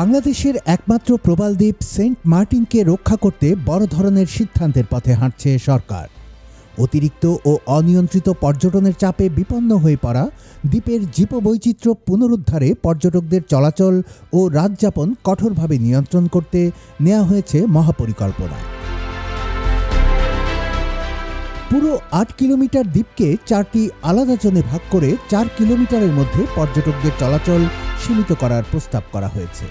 বাংলাদেশের একমাত্র প্রবাল দ্বীপ সেন্ট মার্টিনকে রক্ষা করতে বড় ধরনের সিদ্ধান্তের পথে হাঁটছে সরকার। অতিরিক্ত ও অনিয়ন্ত্রিত পর্যটনের চাপে বিপন্ন হয়ে পড়া দ্বীপের জীববৈচিত্র্য পুনরুদ্ধারে পর্যটকদের চলাচল ও রাতযাপন কঠোরভাবে নিয়ন্ত্রণ করতে নেওয়া হয়েছে মহাপরিকল্পনা। পুরো ৮ কিলোমিটার দ্বীপকে ৪টি আলাদা জোনে ভাগ করে ৪ কিলোমিটারের মধ্যে পর্যটকদের চলাচল সীমিত করার প্রস্তাব করা হয়েছে।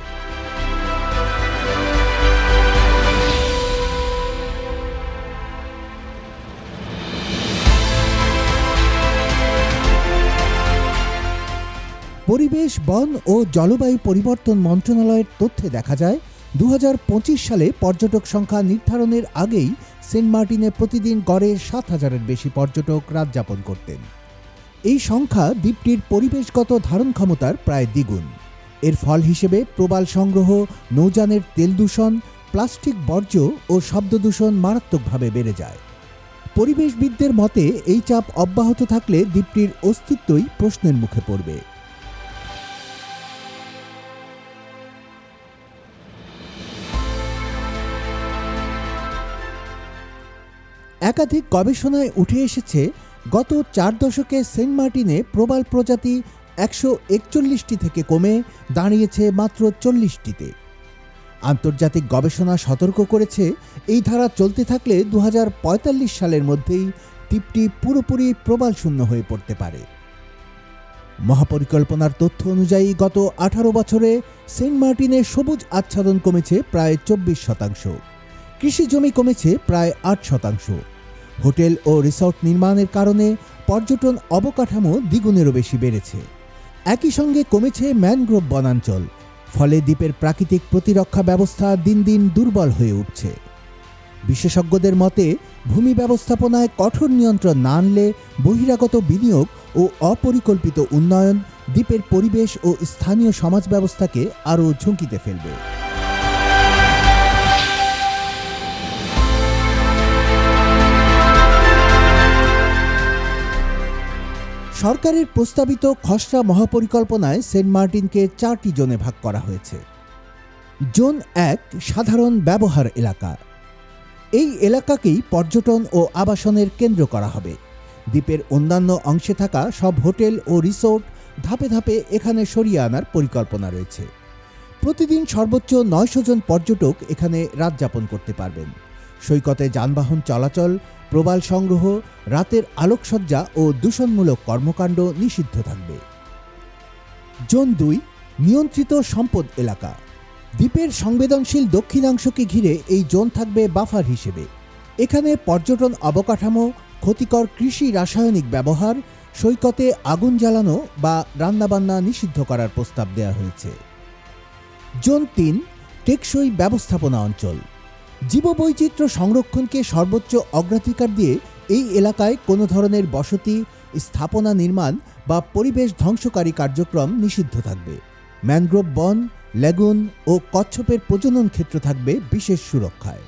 পরিবেশ, বন ও জলবায়ু পরিবর্তন মন্ত্রণালয়ের তথ্যে দেখা যায় ২০২৫ সালে পর্যটক সংখ্যা নির্ধারণের আগেই সেন্ট মার্টিনে প্রতিদিন গড়ে ৭,০০০-এর বেশি পর্যটক রাত যাপন করতেন। এই সংখ্যা দ্বীপটির পরিবেশগত ধারণ ক্ষমতার প্রায় দ্বিগুণ। এর ফল হিসেবে প্রবাল সংগ্রহ, নৌযানের তেল দূষণ, প্লাস্টিক বর্জ্য ও শব্দ দূষণ মারাত্মকভাবে বেড়ে যায়। পরিবেশবিদদের মতে এই চাপ অব্যাহত থাকলে দ্বীপটির অস্তিত্বই প্রশ্নের মুখে পড়বে। একাধিক গবেষণায় উঠে এসেছে, গত ৪ দশকে সেন্ট মার্টিনে প্রবাল প্রজাতি ১৪১টি থেকে কমে দাঁড়িয়েছে মাত্র ৪০টিতে। আন্তর্জাতিক গবেষণা সতর্ক করেছে, এই ধারা চলতে থাকলে ২০৪৫ সালের মধ্যেই দ্বীপটি পুরোপুরি প্রবাল শূন্য হয়ে পড়তে পারে। মহাপরিকল্পনার তথ্য অনুযায়ী গত ১৮ বছরে সেন্ট মার্টিনে সবুজ আচ্ছাদন কমেছে প্রায় ২৪%, কৃষি জমি কমেছে প্রায় ৮%। হোটেল ও রিসর্ট নির্মাণের কারণে পর্যটন অবকাঠামো দ্বিগুণেরও বেশি বেড়েছে। একই সঙ্গে কমেছে ম্যানগ্রোভ বনাঞ্চল, ফলে দ্বীপের প্রাকৃতিক প্রতিরক্ষা ব্যবস্থা দিন দিন দুর্বল হয়ে উঠছে। বিশেষজ্ঞদের মতে, ভূমি ব্যবস্থাপনায় কঠোর নিয়ন্ত্রণ না আনলে বহিরাগত বিনিয়োগ ও অপরিকল্পিত উন্নয়ন দ্বীপের পরিবেশ ও স্থানীয় সমাজ ব্যবস্থাকে আরও ঝুঁকিতে ফেলবে। সরকারের প্রস্তাবিত খসড়া মহাপরিকল্পনায় সেন্ট মার্টিনকে ৪টি জোনে ভাগ করা হয়েছে। জোন ১ সাধারণ ব্যবহার এলাকা। এই এলাকাকেই পর্যটন ও আবাসনের কেন্দ্র করা হবে। দ্বীপের অন্যান্য অংশে থাকা সব হোটেল ও রিসোর্ট ধাপে ধাপে এখানে সরিয়ে আনার পরিকল্পনা রয়েছে। প্রতিদিন সর্বোচ্চ ৯০০ জন পর্যটক এখানে রাত যাপন করতে পারবেন। সৈকতে যানবাহন চলাচল, প্রবাল সংগ্রহ, রাতের আলোকসজ্জা ও দূষণমূলক কর্মকাণ্ড নিষিদ্ধ থাকবে। জোন ২ নিয়ন্ত্রিত সম্পদ এলাকা। দ্বীপের সংবেদনশীল দক্ষিণাংশকে ঘিরে এই জোন থাকবে বাফার হিসেবে। এখানে পর্যটন অবকাঠামো, ক্ষতিকর কৃষি রাসায়নিক ব্যবহার, সৈকতে আগুন জ্বালানো বা রান্নাবান্না নিষিদ্ধ করার প্রস্তাব দেওয়া হয়েছে। জোন ৩ টেকসই ব্যবস্থাপনা অঞ্চল। জীববৈচিত্র্য সংরক্ষণকে সর্বোচ্চ অগ্রাধিকার দিয়ে এই এলাকায় কোনো ধরনের বসতি, স্থাপনা নির্মাণ বা পরিবেশ ধ্বংসকারী কার্যক্রম নিষিদ্ধ থাকবে। ম্যানগ্রোভ বন, লেগুন ও কচ্ছপের প্রজনন ক্ষেত্র থাকবে বিশেষ সুরক্ষায়।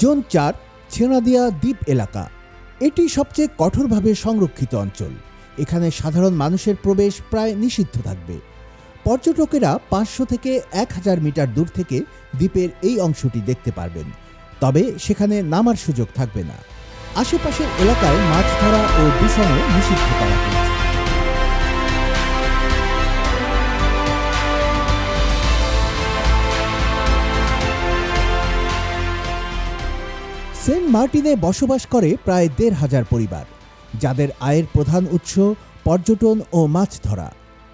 জোন ৪ ছেড়াদিয়া দ্বীপ এলাকা। এটি সবচেয়ে কঠোরভাবে সংরক্ষিত অঞ্চল। এখানে সাধারণ মানুষের প্রবেশ প্রায় নিষিদ্ধ থাকবে। পর্যটকেরা ৫০০ থেকে ১,০০০ মিটার দূর থেকে দ্বীপের এই অংশটি দেখতে পারবেন, তবে সেখানে নামার সুযোগ থাকবে না। আশেপাশের এলাকায় মাছ ধরা ও দূষণও নিষিদ্ধ করা হয়েছে। সেন্ট মার্টিনে বসবাস করে প্রায় ১,৫০০ পরিবার, যাদের আয়ের প্রধান উৎস পর্যটন ও মাছ ধরা।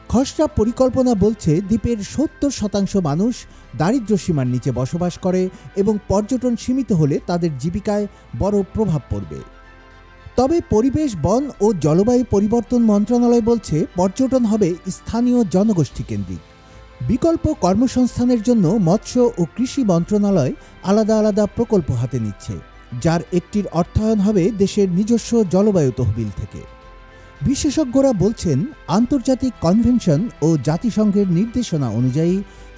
খসড়া পরিকল্পনা বলছে, দ্বীপের ৭০% মানুষ দারিদ্র্যসীমার নিচে বসবাস করে এবং পর্যটন সীমিত হলে তাদের জীবিকায় বড় প্রভাব পড়বে। তবে পরিবেশ, বন ও জলবায়ু পরিবর্তন মন্ত্রণালয় বলছে, পর্যটন হবে স্থানীয় জনগোষ্ঠী কেন্দ্রিক। বিকল্প কর্মসংস্থানের জন্য মৎস্য ও কৃষি মন্ত্রণালয় আলাদা আলাদা প্রকল্প হাতে নিচ্ছে, যার একটির অর্থায়ন হবে দেশের নিজস্ব জলবায়ু তহবিল থেকে। বিশেষজ্ঞরা বলছেন, আন্তর্জাতিক কনভেনশন ও জাতিসংঘের নির্দেশনা অনুযায়ী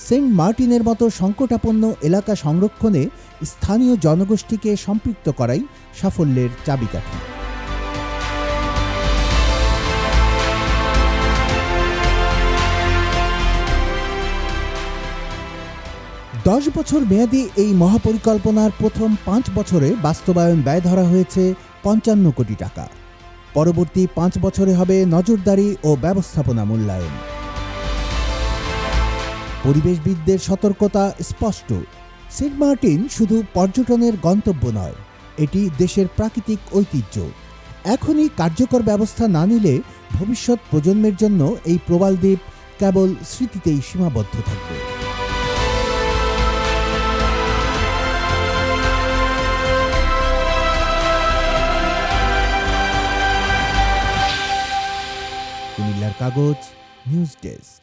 সেন্ট মার্টিনের মতো সংকটাপন্ন এলাকা সংরক্ষণে স্থানীয় জনগোষ্ঠীকে সম্পৃক্ত করাই সাফল্যের চাবিকাঠি। 10 বছর মেয়াদী এই মহাপরিকল্পনার প্রথম 5 বছরে বাস্তবায়ন ব্যয় ধরা হয়েছে 55 কোটি টাকা। পরবর্তী 5 বছরে হবে নজরদারি ও ব্যবস্থাপনা মূল্যায়ন। পরিবেশবিদদের সতর্কতা স্পষ্ট, সেন্ট মার্টিন শুধু পর্যটনের গন্তব্য নয়, এটি দেশের প্রাকৃতিক ঐতিহ্য। এখনই কার্যকর ব্যবস্থা না নিলে ভবিষ্যৎ প্রজন্মের জন্য এই প্রবাল দ্বীপ কেবল স্মৃতিতেই সীমাবদ্ধ থাকবে। কুমিল্লার কাগজ, নিউজ ডেস্ক।